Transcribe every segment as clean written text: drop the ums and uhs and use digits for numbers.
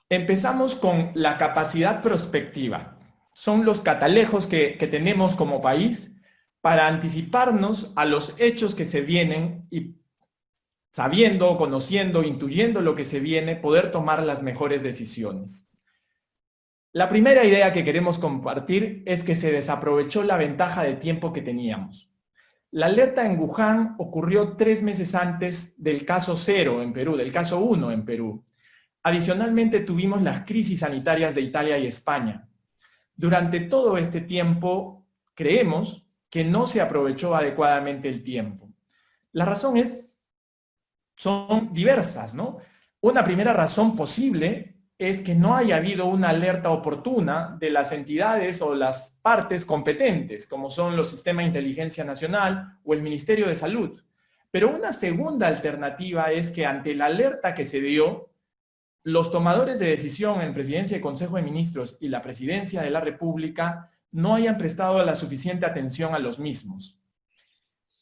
Empezamos con la capacidad prospectiva. Son los catalejos que tenemos como país para anticiparnos a los hechos que se vienen y sabiendo, conociendo, intuyendo lo que se viene, poder tomar las mejores decisiones. La primera idea que queremos compartir es que se desaprovechó la ventaja de tiempo que teníamos. La alerta en Wuhan ocurrió 3 meses antes del caso 0 en Perú, del caso 1 en Perú. Adicionalmente, tuvimos las crisis sanitarias de Italia y España. Durante todo este tiempo, creemos que no se aprovechó adecuadamente el tiempo. La razón son diversas, ¿no? Una primera razón posible es que no haya habido una alerta oportuna de las entidades o las partes competentes, como son los sistemas de inteligencia nacional o el Ministerio de Salud. Pero una segunda alternativa es que ante la alerta que se dio, los tomadores de decisión en Presidencia y Consejo de Ministros y la Presidencia de la República no hayan prestado la suficiente atención a los mismos.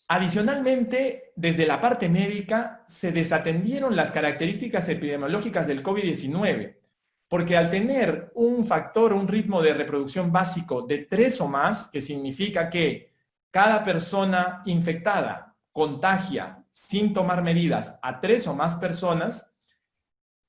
Adicionalmente, desde la parte médica, se desatendieron las características epidemiológicas del COVID-19, porque al tener un factor, un ritmo de reproducción básico de 3 o más, que significa que cada persona infectada contagia sin tomar medidas a 3 o más personas,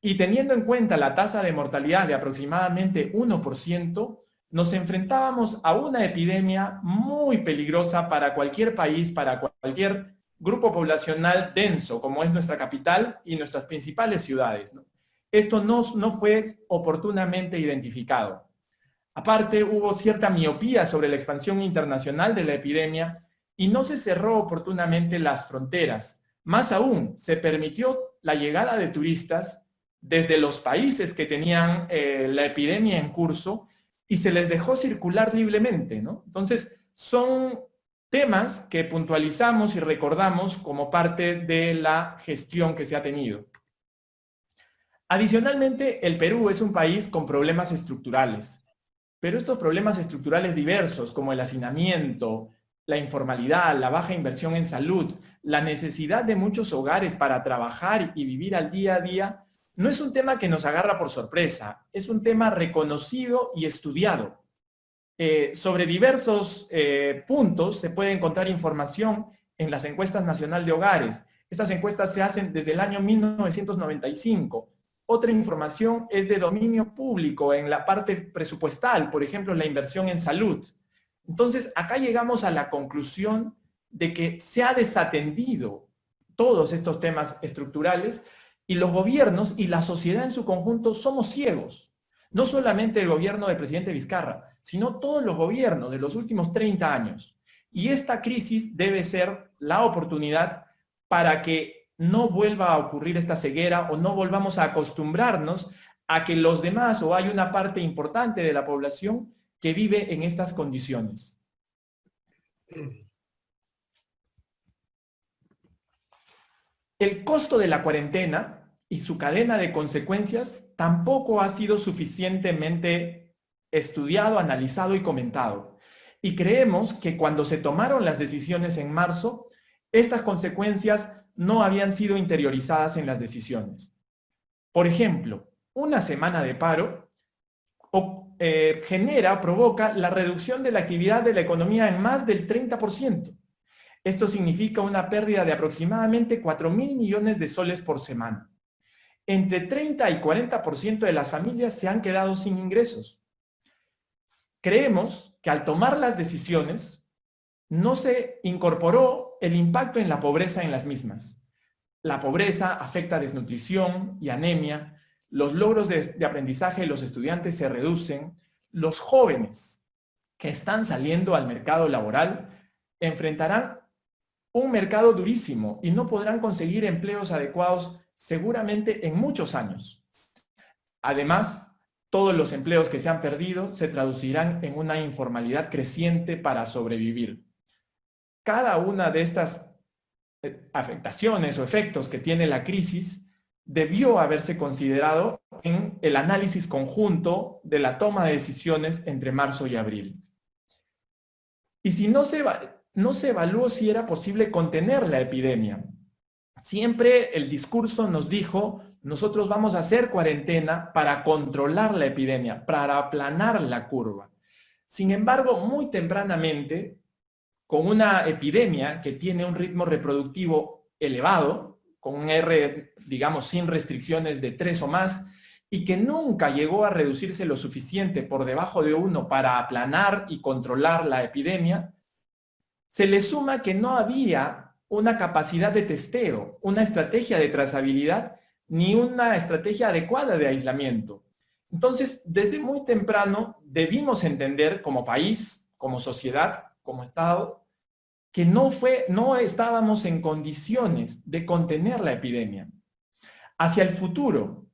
y teniendo en cuenta la tasa de mortalidad de aproximadamente 1%, nos enfrentábamos a una epidemia muy peligrosa para cualquier país, para cualquier grupo poblacional denso, como es nuestra capital y nuestras principales ciudades, ¿no? Esto no fue oportunamente identificado. Aparte, hubo cierta miopía sobre la expansión internacional de la epidemia y no se cerró oportunamente las fronteras. Más aún, se permitió la llegada de turistas desde los países que tenían la epidemia en curso y se les dejó circular libremente, ¿no? Entonces, son temas que puntualizamos y recordamos como parte de la gestión que se ha tenido. Adicionalmente, el Perú es un país con problemas estructurales, pero estos problemas estructurales diversos, como el hacinamiento, la informalidad, la baja inversión en salud, la necesidad de muchos hogares para trabajar y vivir al día a día, no es un tema que nos agarra por sorpresa, es un tema reconocido y estudiado. Sobre diversos puntos se puede encontrar información en las encuestas nacional de hogares. Estas encuestas se hacen desde el año 1995. Otra información es de dominio público en la parte presupuestal, por ejemplo, la inversión en salud. Entonces, acá llegamos a la conclusión de que se ha desatendido todos estos temas estructurales y los gobiernos y la sociedad en su conjunto somos ciegos. No solamente el gobierno del presidente Vizcarra, sino todos los gobiernos de los últimos 30 años. Y esta crisis debe ser la oportunidad para que no vuelva a ocurrir esta ceguera o no volvamos a acostumbrarnos a que los demás o hay una parte importante de la población que vive en estas condiciones. El costo de la cuarentena y su cadena de consecuencias tampoco ha sido suficientemente estudiado, analizado y comentado. Y creemos que cuando se tomaron las decisiones en marzo, estas consecuencias no habían sido interiorizadas en las decisiones. Por ejemplo, una semana de paro provoca la reducción de la actividad de la economía en más del 30%. Esto significa una pérdida de aproximadamente 4.000 millones de soles por semana. Entre 30 y 40% de las familias se han quedado sin ingresos. Creemos que al tomar las decisiones, no se incorporó el impacto en la pobreza en las mismas. La pobreza afecta a desnutrición y anemia, los logros de aprendizaje de los estudiantes se reducen, los jóvenes que están saliendo al mercado laboral enfrentarán un mercado durísimo y no podrán conseguir empleos adecuados seguramente en muchos años. Además, todos los empleos que se han perdido se traducirán en una informalidad creciente para sobrevivir. Cada una de estas afectaciones o efectos que tiene la crisis debió haberse considerado en el análisis conjunto de la toma de decisiones entre marzo y abril. Y si no se evaluó si era posible contener la epidemia. Siempre el discurso nos dijo, nosotros vamos a hacer cuarentena para controlar la epidemia, para aplanar la curva. Sin embargo, muy tempranamente, con una epidemia que tiene un ritmo reproductivo elevado, con un R, digamos, sin restricciones de 3 o más, y que nunca llegó a reducirse lo suficiente por debajo de 1 para aplanar y controlar la epidemia, se le suma que no había una capacidad de testeo, una estrategia de trazabilidad, ni una estrategia adecuada de aislamiento. Entonces, desde muy temprano debimos entender como país, como sociedad, como Estado, que no estábamos en condiciones de contener la epidemia. Hacia el futuro,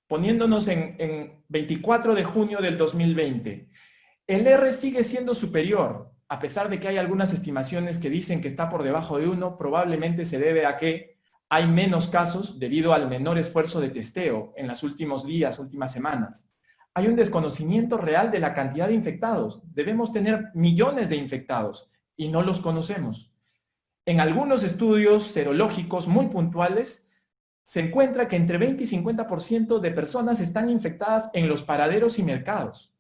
poniéndonos en 24 de junio del 2020, el R sigue siendo superior, a pesar de que hay algunas estimaciones que dicen que está por debajo de 1, probablemente se debe a que hay menos casos debido al menor esfuerzo de testeo en los últimos días, últimas semanas. Hay un desconocimiento real de la cantidad de infectados. Debemos tener millones de infectados y no los conocemos. En algunos estudios serológicos muy puntuales, se encuentra que entre 20 y 50% de personas están infectadas en los paraderos y mercados.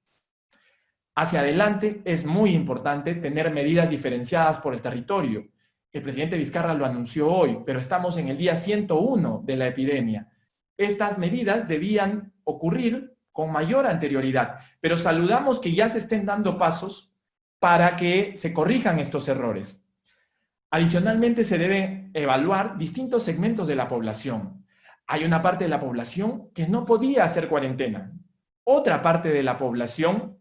Hacia adelante es muy importante tener medidas diferenciadas por el territorio. El presidente Vizcarra lo anunció hoy, pero estamos en el día 101 de la epidemia. Estas medidas debían ocurrir con mayor anterioridad, pero saludamos que ya se estén dando pasos para que se corrijan estos errores. Adicionalmente, se deben evaluar distintos segmentos de la población. Hay una parte de la población que no podía hacer cuarentena. Otra parte de la población,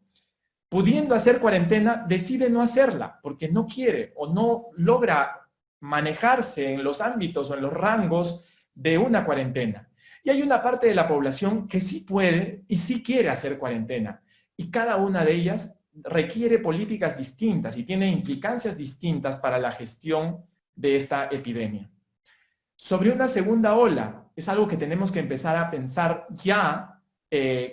pudiendo hacer cuarentena, decide no hacerla porque no quiere o no logra manejarse en los ámbitos o en los rangos de una cuarentena. Y hay una parte de la población que sí puede y sí quiere hacer cuarentena. Y cada una de ellas requiere políticas distintas y tiene implicancias distintas para la gestión de esta epidemia. Sobre una segunda ola, es algo que tenemos que empezar a pensar ya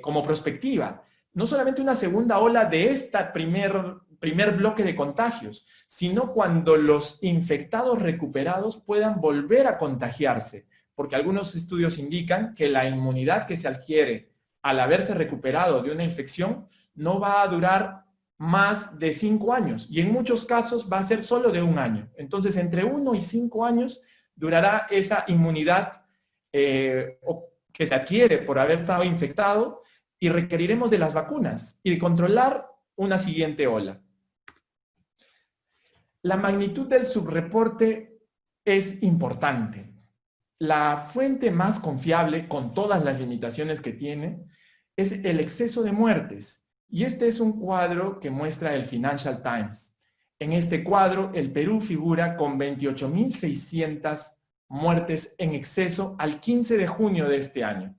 como prospectiva. No solamente una segunda ola de este primer bloque de contagios, sino cuando los infectados recuperados puedan volver a contagiarse, porque algunos estudios indican que la inmunidad que se adquiere al haberse recuperado de una infección no va a durar más de 5 años y en muchos casos va a ser solo de 1 año. Entonces, entre 1 y 5 años durará esa inmunidad que se adquiere por haber estado infectado y requeriremos de las vacunas y de controlar una siguiente ola. La magnitud del subreporte es importante. La fuente más confiable, con todas las limitaciones que tiene, es el exceso de muertes. Y este es un cuadro que muestra el Financial Times. En este cuadro, el Perú figura con 28.600 muertes en exceso al 15 de junio de este año.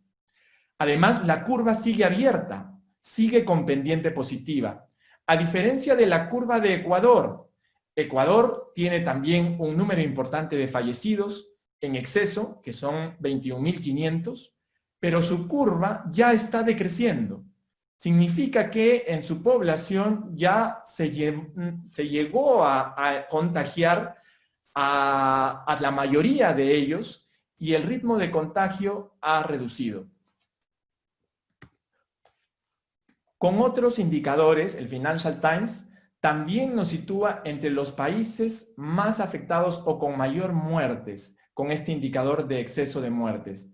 Además, la curva sigue abierta, sigue con pendiente positiva. A diferencia de la curva de Ecuador, Ecuador tiene también un número importante de fallecidos en exceso, que son 21.500, pero su curva ya está decreciendo. Significa que en su población ya se llegó a contagiar a la mayoría de ellos y el ritmo de contagio ha reducido. Con otros indicadores, el Financial Times también nos sitúa entre los países más afectados o con mayor muertes, con este indicador de exceso de muertes.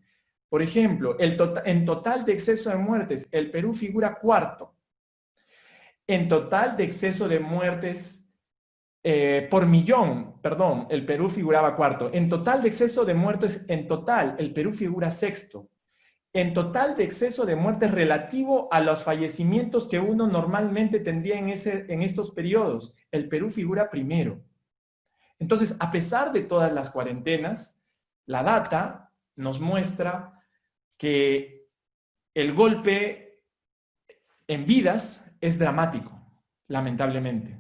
Por ejemplo, en total de exceso de muertes, el Perú figura cuarto. En total de exceso de muertes por millón, perdón, el Perú figuraba cuarto. En total de exceso de muertes, en total, el Perú figura sexto. En total de exceso de muertes relativo a los fallecimientos que uno normalmente tendría en estos periodos, el Perú figura primero. Entonces, a pesar de todas las cuarentenas, la data nos muestra que el golpe en vidas es dramático, lamentablemente.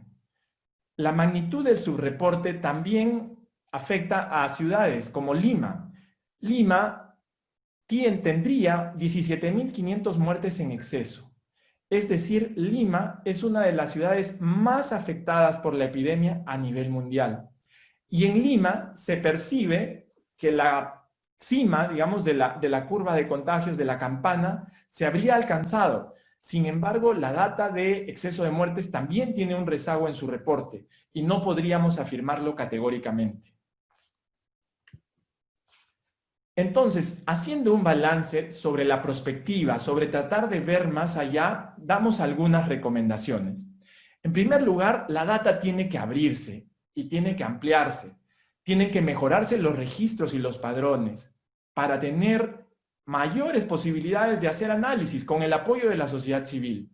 La magnitud del subreporte también afecta a ciudades como Lima. Lima tendría 17.500 muertes en exceso. Es decir, Lima es una de las ciudades más afectadas por la epidemia a nivel mundial. Y en Lima se percibe que la cima, digamos, de la curva de contagios, de la campana, se habría alcanzado. Sin embargo, la data de exceso de muertes también tiene un rezago en su reporte y no podríamos afirmarlo categóricamente. Entonces, haciendo un balance sobre la prospectiva, sobre tratar de ver más allá, damos algunas recomendaciones. En primer lugar, la data tiene que abrirse y tiene que ampliarse. Tienen que mejorarse los registros y los padrones para tener mayores posibilidades de hacer análisis con el apoyo de la sociedad civil.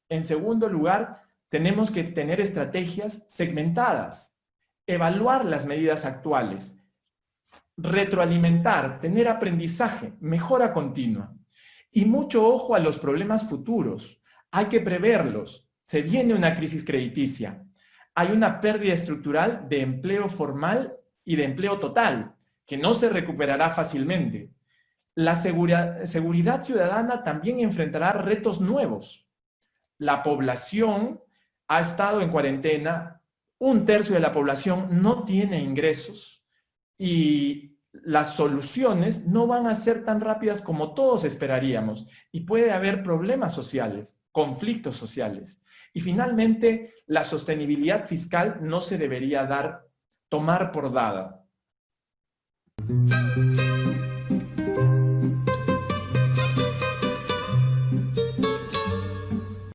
En segundo lugar, tenemos que tener estrategias segmentadas, evaluar las medidas actuales, retroalimentar, tener aprendizaje, mejora continua. Y mucho ojo a los problemas futuros. Hay que preverlos. Se viene una crisis crediticia. Hay una pérdida estructural de empleo formal y de empleo total, que no se recuperará fácilmente. La seguridad ciudadana también enfrentará retos nuevos. La población ha estado en cuarentena, 1/3 de la población no tiene ingresos y las soluciones no van a ser tan rápidas como todos esperaríamos y puede haber problemas sociales, conflictos sociales. Y finalmente, la sostenibilidad fiscal no se debería tomar por dada.